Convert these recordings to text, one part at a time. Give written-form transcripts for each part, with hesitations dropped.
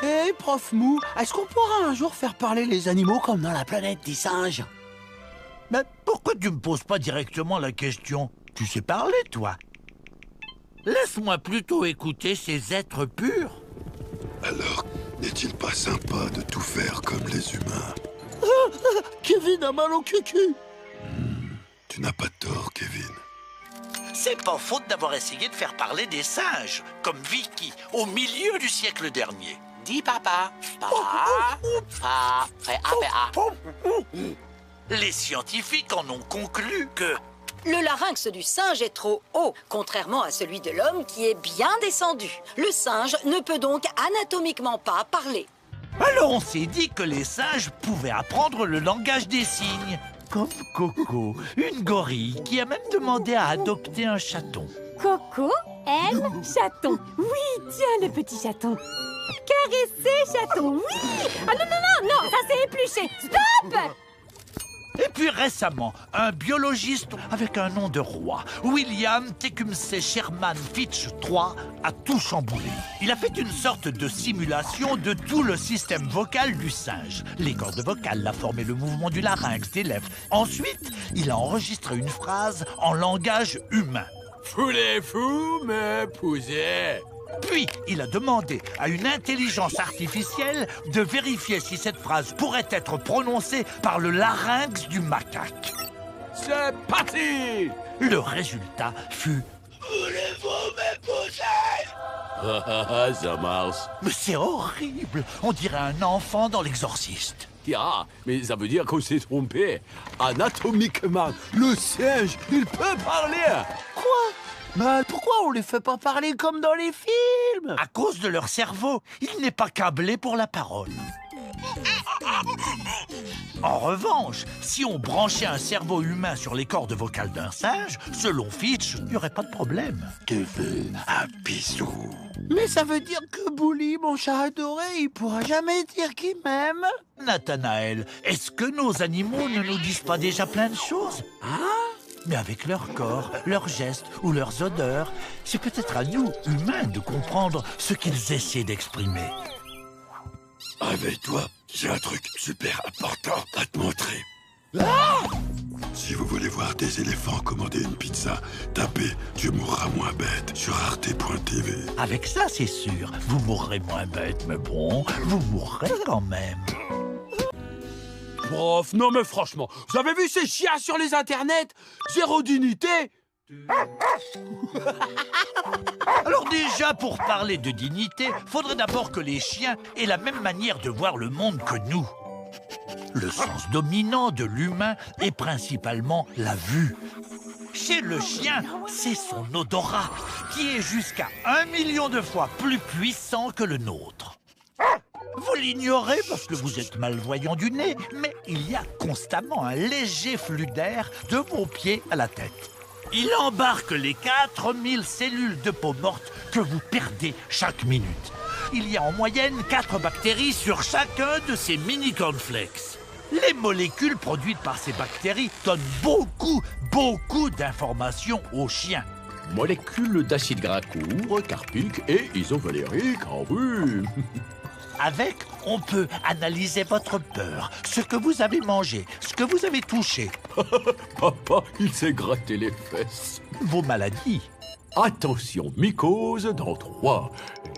Hé, prof Mou, est-ce qu'on pourra un jour faire parler les animaux comme dans la planète des singes? Mais pourquoi tu me poses pas directement la question? Tu sais parler, toi. Laisse-moi plutôt écouter ces êtres purs. Alors, n'est-il pas sympa de tout faire comme les humains? Kevin a mal au cucu. Tu n'as pas tort, Kevin. C'est pas faute d'avoir essayé de faire parler des singes, comme Vicky, au milieu du siècle dernier. Dis papa. Les scientifiques en ont conclu que... Le larynx du singe est trop haut, contrairement à celui de l'homme qui est bien descendu. Le singe ne peut donc anatomiquement pas parler. Alors on s'est dit que les singes pouvaient apprendre le langage des signes. Comme Coco, une gorille qui a même demandé à adopter un chaton. Coco aime chaton. Oui, tiens le petit chaton. Caresser chaton, oui. Ah non, non, non, non, ça c'est épluché. Stop! Et puis récemment, un biologiste avec un nom de roi, William Tecumseh Sherman Fitch III, a tout chamboulé. Il a fait une sorte de simulation de tout le système vocal du singe. Les cordes vocales, la forme et le mouvement du larynx, des lèvres. Ensuite, il a enregistré une phrase en langage humain. Voulez-vous m'épouser? Puis, il a demandé à une intelligence artificielle de vérifier si cette phrase pourrait être prononcée par le larynx du macaque. C'est parti! Le résultat fut... Voulez-vous m'épouser? Ça marche. Mais c'est horrible! On dirait un enfant dans l'Exorciste. Ah, mais ça veut dire qu'on s'est trompé. Anatomiquement, le singe, il peut parler. Quoi? Mais pourquoi on les fait pas parler comme dans les films? À cause de leur cerveau, il n'est pas câblé pour la parole. En revanche, si on branchait un cerveau humain sur les cordes vocales d'un singe, selon Fitch, il n'y aurait pas de problème. Tu veux un bisou? Mais ça veut dire que Bouli, mon chat adoré, il pourra jamais dire qu'il m'aime? Nathanaël, est-ce que nos animaux ne nous disent pas déjà plein de choses? Hein? Mais avec leur corps, leurs gestes ou leurs odeurs, c'est peut-être à nous, humains, de comprendre ce qu'ils essaient d'exprimer. Avec toi, j'ai un truc super important à te montrer. Si vous voulez voir des éléphants commander une pizza, tapez « Tu mourras moins bête » sur arte.tv. Avec ça, c'est sûr, vous mourrez moins bête, mais bon, vous mourrez quand même. Prof, non mais franchement, vous avez vu ces chiens sur les internets? Zéro dignité. Alors déjà, pour parler de dignité, faudrait d'abord que les chiens aient la même manière de voir le monde que nous. Le sens dominant de l'humain est principalement la vue. Chez le chien, c'est son odorat, qui est jusqu'à 1 million de fois plus puissant que le nôtre. Vous l'ignorez parce que vous êtes malvoyant du nez, mais il y a constamment un léger flux d'air de vos pieds à la tête. Il embarque les 4000 cellules de peau morte que vous perdez chaque minute. Il y a en moyenne 4 bactéries sur chacun de ces mini-cornflakes. Les molécules produites par ces bactéries donnent beaucoup d'informations aux chiens. Molécules d'acide gras court, carpique et isovalérique en vue. Avec, on peut analyser votre peur, ce que vous avez mangé, ce que vous avez touché, Papa, il s'est gratté les fesses. vos maladies. Attention, mycose dans 3,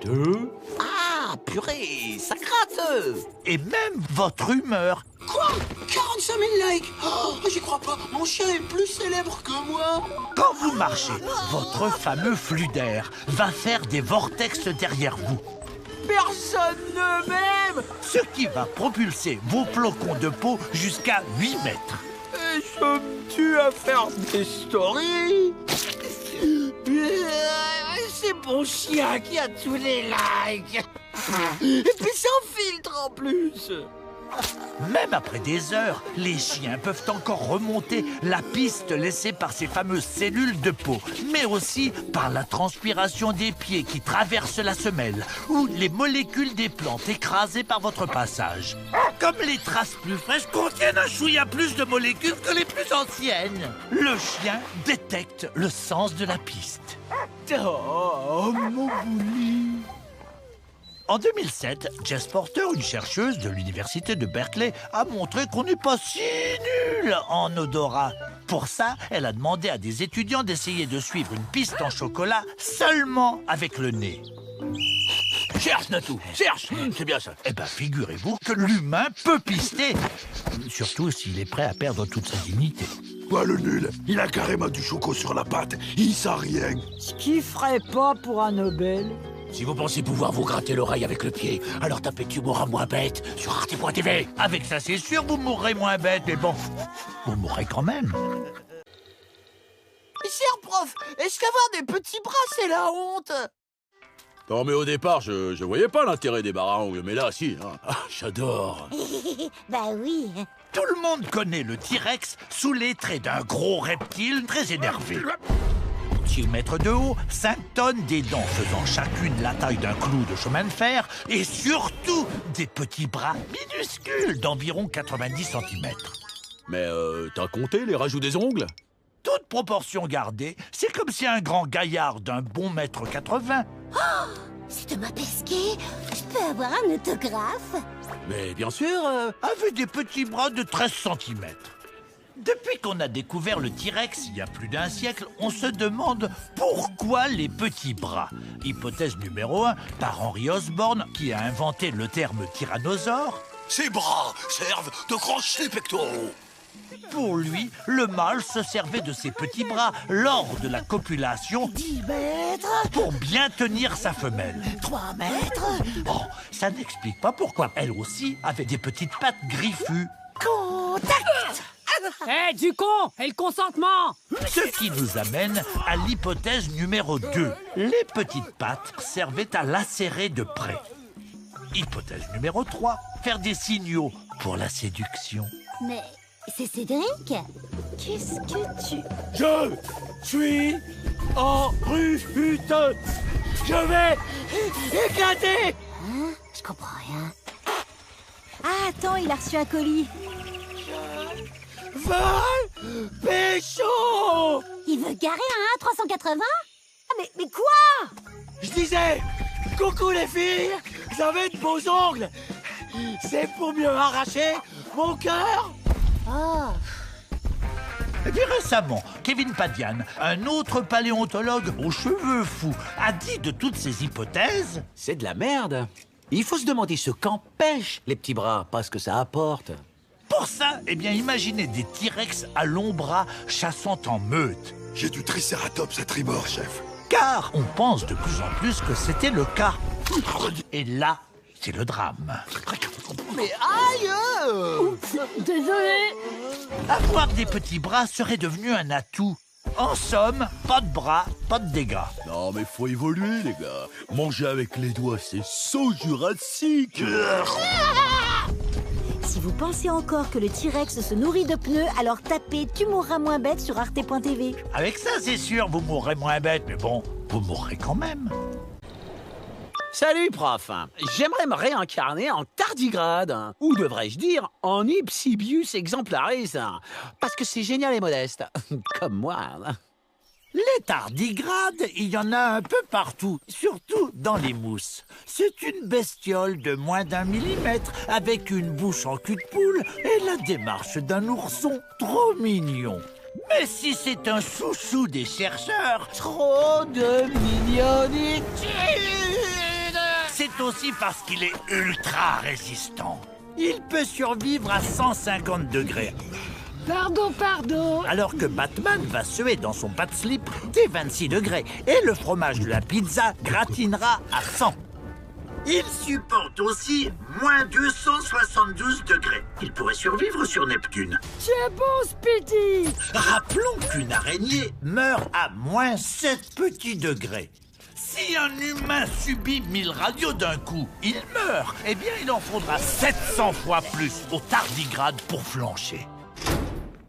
2... Ah, purée, ça gratte! Et même votre humeur. Quoi? 45 000 likes? Oh, j'y crois pas, mon chien est plus célèbre que moi! Quand vous marchez, votre fameux flux d'air va faire des vortex derrière vous, Personne ne m'aime! ce qui va propulser vos flocons de peau jusqu'à 8 mètres. Et je me tue à faire des stories! C'est mon chien qui a tous les likes! Et puis sans filtre en plus! Même après des heures, les chiens peuvent encore remonter la piste laissée par ces fameuses cellules de peau, mais aussi par la transpiration des pieds qui traversent la semelle ou les molécules des plantes écrasées par votre passage. Comme les traces plus fraîches contiennent un chouïa plus de molécules que les plus anciennes, le chien détecte le sens de la piste. Oh, mon bouli! En 2007, Jess Porter, une chercheuse de l'université de Berkeley, a montré qu'on n'est pas si nul en odorat. Pour ça, elle a demandé à des étudiants d'essayer de suivre une piste en chocolat seulement avec le nez. Cherche, Natou, cherche. C'est bien ça. Eh bien, figurez-vous que l'humain peut pister, surtout s'il est prêt à perdre toute sa dignité. Quoi, le nul? Il a carrément du choco sur la patte. Il sent rien. Ce qui ferait pas pour un Nobel. Si vous pensez pouvoir vous gratter l'oreille avec le pied, alors tapez Tu mourras moins bête sur arte.tv. Avec ça, c'est sûr, vous mourrez moins bête, mais bon, vous mourrez quand même. Cher prof, est-ce qu'avoir des petits bras, c'est la honte? Non, mais au départ, je voyais pas l'intérêt des barangles, mais là, si. Hein. Ah, j'adore. Bah oui. Tout le monde connaît le T-Rex sous les traits d'un gros reptile très énervé. 6 mètres de haut, 5 tonnes, des dents faisant chacune la taille d'un clou de chemin de fer et surtout des petits bras minuscules d'environ 90 cm. Mais t'as compté les rajouts des ongles? Toute proportion gardée, c'est comme si un grand gaillard d'un bon 1,80 m. Si tu m'as pesqué, je peux avoir un autographe? Mais bien sûr. Avait des petits bras de 13 cm. Depuis qu'on a découvert le T-Rex il y a plus d'1 siècle, on se demande pourquoi les petits bras. Hypothèse numéro 1, par Henry Osborn, qui a inventé le terme tyrannosaure. Ces bras servent de crochets pectoraux. Pour lui, le mâle se servait de ses petits bras lors de la copulation 10 mètres, pour bien tenir sa femelle. 3 mètres. Oh, ça n'explique pas pourquoi elle aussi avait des petites pattes griffues. Contact. Hé, du con! Et le consentement? Ce qui nous amène à l'hypothèse numéro 2. Les petites pattes servaient à lacérer de près. Hypothèse numéro 3. Faire des signaux pour la séduction. Mais c'est Cédric? Qu'est-ce que tu... Je suis en rute. Je vais éclater. Hein? Je comprends rien. Ah, attends, il a reçu un colis. Pécho. Il veut garer un 380? Ah, mais quoi? Je disais, coucou les filles, vous avez de beaux ongles. C'est pour mieux arracher mon cœur. Oh. Et puis récemment, Kevin Padian, un autre paléontologue aux cheveux fous, a dit de toutes ces hypothèses... C'est de la merde. Il faut se demander ce qu'empêchent les petits bras, pas ce que ça apporte. Pour ça, eh bien, imaginez des T-Rex à longs bras chassant en meute. J'ai du tricératops à tribord, chef. Car on pense de plus en plus que c'était le cas. Et là, c'est le drame. Mais aïe. Désolé. Avoir des petits bras serait devenu un atout. En somme, pas de bras, pas de dégâts. Non, mais faut évoluer, les gars. Manger avec les doigts, c'est saut jurassique. Si vous pensez encore que le T-Rex se nourrit de pneus, alors tapez Tu mourras moins bête sur arte.tv. Avec ça, c'est sûr, vous mourrez moins bête, mais bon, vous mourrez quand même. Salut, prof. J'aimerais me réincarner en tardigrade, ou devrais-je dire en Ipsibius exemplaris, parce que c'est génial et modeste, comme moi. Les tardigrades, il y en a un peu partout, surtout dans les mousses. C'est une bestiole de moins d'1 millimètre, avec une bouche en cul de poule et la démarche d'un ourson trop mignon. Mais si c'est un chouchou des chercheurs, trop de mignonitude! C'est aussi parce qu'il est ultra résistant. Il peut survivre à 150 degrés. Pardon. Alors que Batman va suer dans son pat-slip dès 26 degrés et le fromage de la pizza gratinera à 100. Il supporte aussi moins 272 degrés. Il pourrait survivre sur Neptune. Tu es bon, Speedy. Rappelons qu'une araignée meurt à moins 7 petits degrés. Si un humain subit 1000 radios d'un coup, il meurt. Eh bien, il en faudra 700 fois plus au tardigrade pour flancher.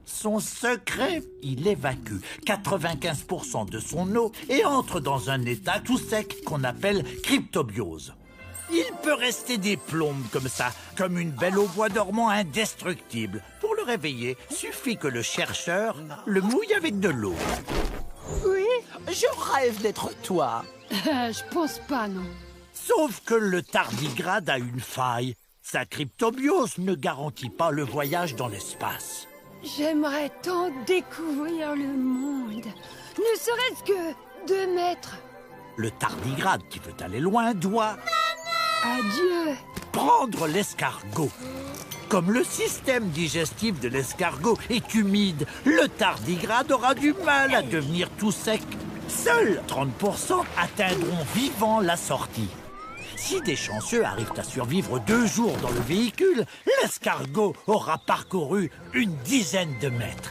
Son secret, il évacue 95% de son eau et entre dans un état tout sec qu'on appelle cryptobiose. Il peut rester des plombes comme ça, comme une belle au bois dormant indestructible. Pour le réveiller, suffit que le chercheur le mouille avec de l'eau. Oui, je rêve d'être toi. Je pense pas, non. Sauf que le tardigrade a une faille. Sa cryptobiose ne garantit pas le voyage dans l'espace. J'aimerais tant découvrir le monde. Ne serait-ce que 2 mètres. Le tardigrade qui veut aller loin doit Adieu. prendre l'escargot. Comme le système digestif de l'escargot est humide, le tardigrade aura du mal à devenir tout sec. Seuls 30% atteindront vivant la sortie. Si des chanceux arrivent à survivre 2 jours dans le véhicule, l'escargot aura parcouru une dizaine de mètres.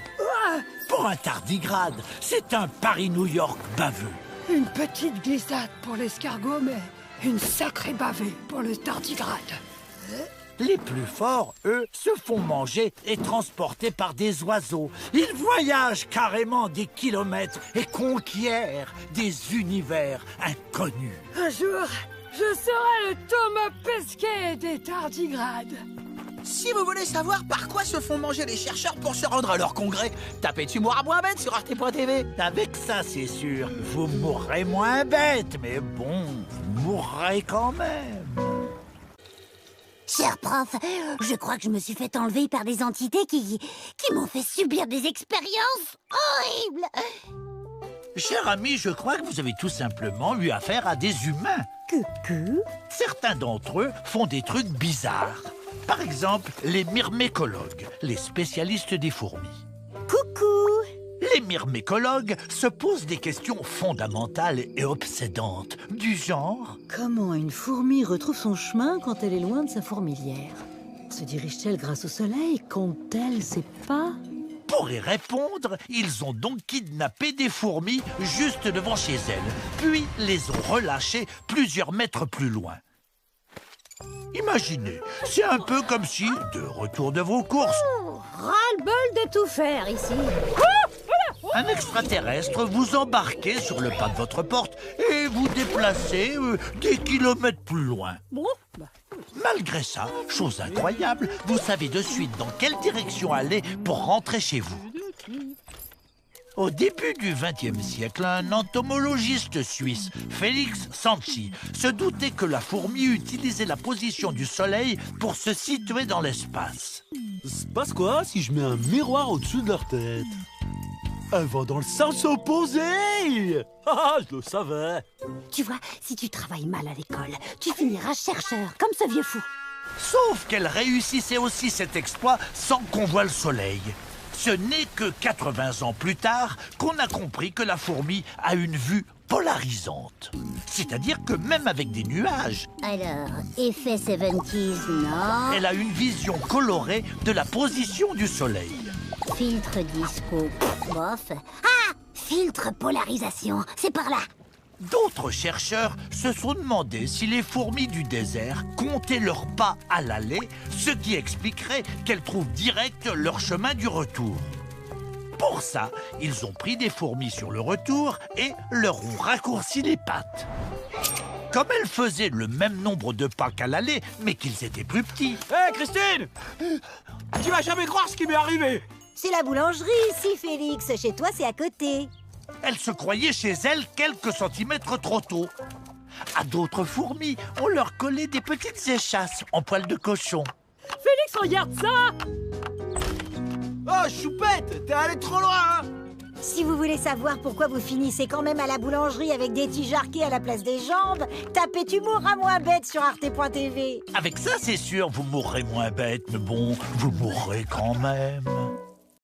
Pour un tardigrade, c'est un Paris-New York baveux. Une petite glissade pour l'escargot, mais une sacrée bavée pour le tardigrade. Les plus forts, eux, se font manger et transporter par des oiseaux. Ils voyagent carrément des kilomètres et conquièrent des univers inconnus. Un jour, je serai le Thomas Pesquet des tardigrades. Si vous voulez savoir par quoi se font manger les chercheurs pour se rendre à leur congrès, tapez Tu mourras moins bête sur arte.tv. Avec ça, c'est sûr, vous mourrez moins bête, mais bon, vous mourrez quand même. Cher prof, je crois que je me suis fait enlever par des entités qui m'ont fait subir des expériences horribles. Cher ami, je crois que vous avez tout simplement eu affaire à des humains. Coucou. Certains d'entre eux font des trucs bizarres. Par exemple, les myrmécologues, les spécialistes des fourmis. Coucou. Les myrmécologues se posent des questions fondamentales et obsédantes, du genre... Comment une fourmi retrouve son chemin quand elle est loin de sa fourmilière? Se dirige-t-elle grâce au soleil? Compte-t-elle ses pas? Pour y répondre, ils ont donc kidnappé des fourmis juste devant chez elles, puis les ont relâchées plusieurs mètres plus loin. Imaginez, c'est un peu comme si, de retour de vos courses, Ras-le-bol de tout faire ici. un extraterrestre vous embarquez sur le pas de votre porte et vous déplacez des kilomètres plus loin. Bon, Malgré ça, chose incroyable, vous savez de suite dans quelle direction aller pour rentrer chez vous. Au début du XXe siècle, un entomologiste suisse, Félix Sanchi, se doutait que la fourmi utilisait la position du soleil pour se situer dans l'espace. Se passe quoi si je mets un miroir au-dessus de leur tête? Elle va dans le sens opposé. Ah, je le savais. Tu vois, si tu travailles mal à l'école, tu finiras chercheur, comme ce vieux fou. Sauf qu'elle réussissait aussi cet exploit sans qu'on voie le soleil. Ce n'est que 80 ans plus tard qu'on a compris que la fourmi a une vue polarisante. C'est-à-dire que même avec des nuages, Alors, effet 70s, non. elle a une vision colorée de la position du soleil. Filtre disco, bof. Ah, filtre polarisation, c'est par là. D'autres chercheurs se sont demandé si les fourmis du désert comptaient leurs pas à l'aller, ce qui expliquerait qu'elles trouvent direct leur chemin du retour. Pour ça, ils ont pris des fourmis sur le retour et leur ont raccourci les pattes. Comme elles faisaient le même nombre de pas qu'à l'aller, mais qu'ils étaient plus petits. Hé, Christine! Tu vas jamais croire ce qui m'est arrivé! C'est la boulangerie ici, Félix. Chez toi, c'est à côté. Elles se croyaient chez elles quelques centimètres trop tôt. À d'autres fourmis, on leur collait des petites échasses en poil de cochon. Félix, regarde ça! Oh, choupette! T'es allé trop loin, hein! Si vous voulez savoir pourquoi vous finissez quand même à la boulangerie avec des tiges-arquées à la place des jambes, tapez Tu mourras moins bête sur arte.tv. Avec ça, c'est sûr, vous mourrez moins bête, mais bon, vous mourrez quand même.